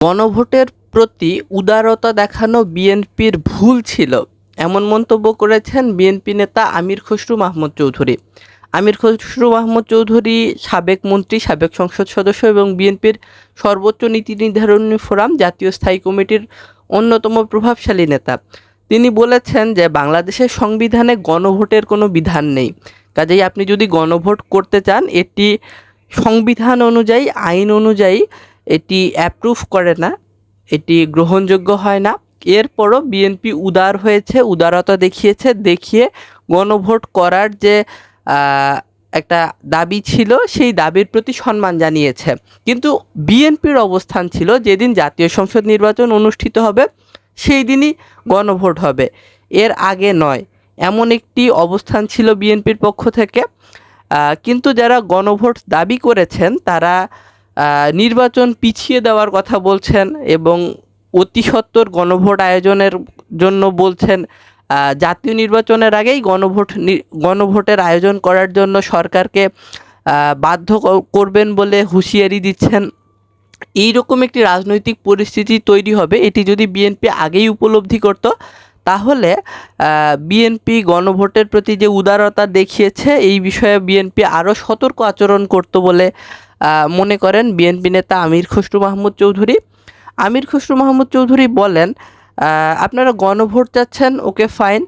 গণভোটের প্রতি উদারতা দেখানো বিএনপির ভুল ছিল, এমন মন্তব্য করেছেন বিএনপি নেতা আমির খসরু মাহমুদ চৌধুরী। আমির খসরু মাহমুদ চৌধুরী সাবেক মন্ত্রী, সাবেক সংসদ সদস্য এবং বিএনপির সর্বোচ্চ নীতি নির্ধারণী ফোরাম জাতীয় স্থায়ী কমিটির অন্যতম প্রভাবশালী নেতা। তিনি বলেছেন যে বাংলাদেশের সংবিধানে গণভোটের কোনো বিধান নেই, কাজেই আপনি যদি গণভোট করতে চান এটি সংবিধান অনুযায়ী, আইন অনুযায়ী এটি অ্যাপ্রুভ করে না, এটি গ্রহণযোগ্য হয় না। এরপরও বিএনপি উদার হয়েছে, উদারতা দেখিয়ে গণভোট করার যে একটা দাবি ছিল সেই দাবির প্রতি সম্মান জানিয়েছে। কিন্তু বিএনপির অবস্থান ছিল যেদিন জাতীয় সংসদ নির্বাচন অনুষ্ঠিত হবে সেই দিনই গণভোট হবে, এর আগে নয়, এমন একটি অবস্থান ছিল বিএনপির পক্ষ থেকে। কিন্তু যারা গণভোট দাবি করেছেন তারা নির্বাচন পিছিয়ে দেওয়ার কথা বলছেন এবং অতি সত্বর গণভোট আয়োজনের জন্য বলছেন। জাতীয় নির্বাচনের আগেই গণভোটের আয়োজন করার জন্য সরকারকে বাধ্য করবেন বলে হুঁশিয়ারি দিচ্ছেন। এইরকম একটি রাজনৈতিক পরিস্থিতি তৈরি হবে, এটি যদি বিএনপি আগেই উপলব্ধি করত তাহলে বিএনপি গণভোটের প্রতি যে উদারতা দেখিয়েছে এই বিষয়ে বিএনপি আরও সতর্ক আচরণ করত বলে মনে করেন বিএনপি নেতা আমির খসরু মাহমুদ চৌধুরী। আমির খসরু মাহমুদ চৌধুরী বলেন, আপনারা গণভোট চাচ্ছেন, ওকে ফাইন,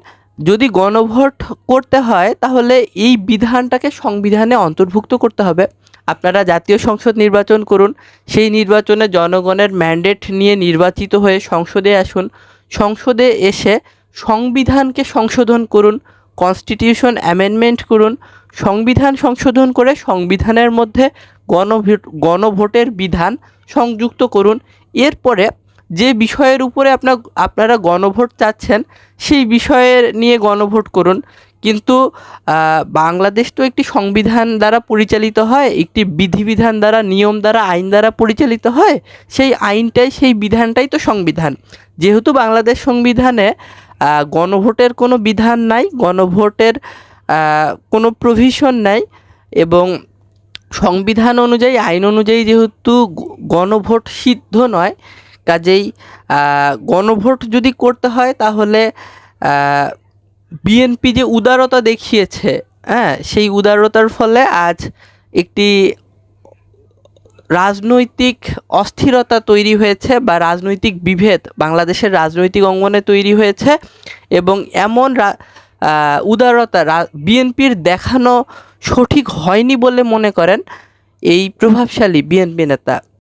যদি গণভোট করতে হয় তাহলে এই বিধানটাকে সংবিধানে অন্তর্ভুক্ত করতে হবে। আপনারা জাতীয় সংসদ নির্বাচন করুন, সেই নির্বাচনে জনগণের ম্যান্ডেট নিয়ে নির্বাচিত হয়ে সংসদে আসুন, সংসদে এসে সংবিধানকে সংশোধন করুন, কনস্টিটিউশন অ্যামেন্ডমেন্ট করুন, সংবিধান সংশোধন করে সংবিধানের মধ্যে গণভোটের বিধান সংযুক্ত করুন। এরপরে যে বিষয়ের উপরে আপনারা গণভোট চাচ্ছেন সেই বিষয়ের নিয়ে গণভোট করুন। কিন্তু বাংলাদেশ তো একটি সংবিধান দ্বারা পরিচালিত হয়, একটি বিধিবিধান দ্বারা, নিয়ম দ্বারা, আইন দ্বারা পরিচালিত হয়। সেই আইনটাই, সেই বিধানটাই তো সংবিধান। যেহেতু বাংলাদেশ সংবিধানে গণভোটের কোনো বিধান নাই, গণভোটের কোনো প্রভিশন নাই এবং সংবিধান অনুযায়ী, আইন অনুযায়ী যেহেতু গণভোট সিদ্ধ নয়, কাজেই গণভোট যদি করতে হয় তাহলে বিএনপি যে উদারতা দেখিয়েছে, সেই উদারতার ফলে আজ একটি রাজনৈতিক অস্থিরতা তৈরি হয়েছে বা রাজনৈতিক বিভেদ বাংলাদেশের রাজনৈতিক অঙ্গনে তৈরি হয়েছে এবং এমন উদারতা বিএনপির দেখানো সঠিক হয়নি বলে মনে করেন এই প্রভাবশালী বিএনপি নেতা।